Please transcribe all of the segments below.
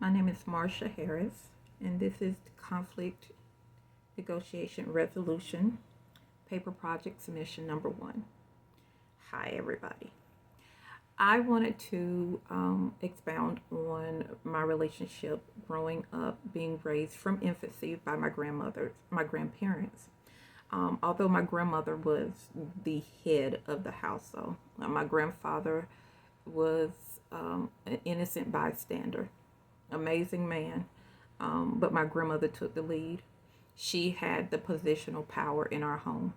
My name is Leach-Harris, and this is Conflict Negotiation Resolution Paper Project Submission number 1. Hi, everybody. I wanted to expound on my relationship growing up, being raised from infancy by my grandparents. Although my grandmother was the head of the household, my grandfather was an innocent bystander. Amazing man, but my grandmother took the lead. She had the positional power in our home.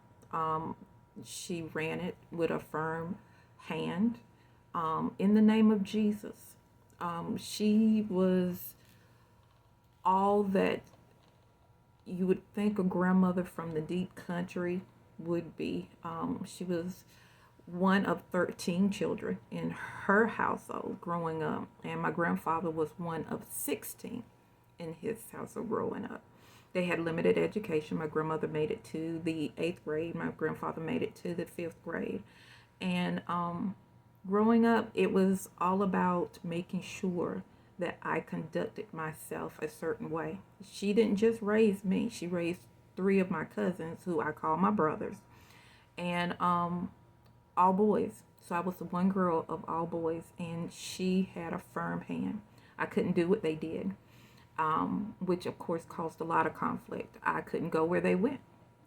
She ran it with a firm hand, in the name of Jesus. She was all that you would think a grandmother from the deep country would be. She was one of 13 children in her household growing up, and my grandfather was one of 16 in his household growing up. They had limited education. My grandmother made it to the 8th grade. My grandfather made it to the 5th grade. And growing up, it was all about making sure that I conducted myself a certain way. She didn't just raise me. She raised 3 of my cousins, who I call my brothers. And all boys. So I was the one girl of all boys, and she had a firm hand. I couldn't do what they did, which of course caused a lot of conflict. I couldn't go where they went,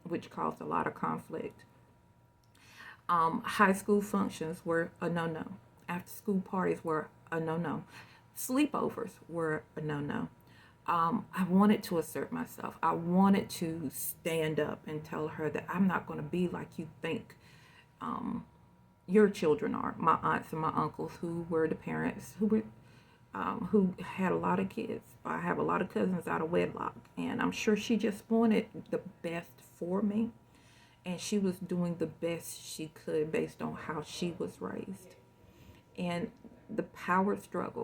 which caused a lot of conflict. High school functions were a no-no. After school parties were a no-no. Sleepovers were a no-no. I wanted to assert myself. I wanted to stand up and tell her that I'm not going to be like you think your children are. My aunts and my uncles, who were the parents who had a lot of kids. I have a lot of cousins out of wedlock, and I'm sure she just wanted the best for me, and she was doing the best she could based on how she was raised. And the power struggle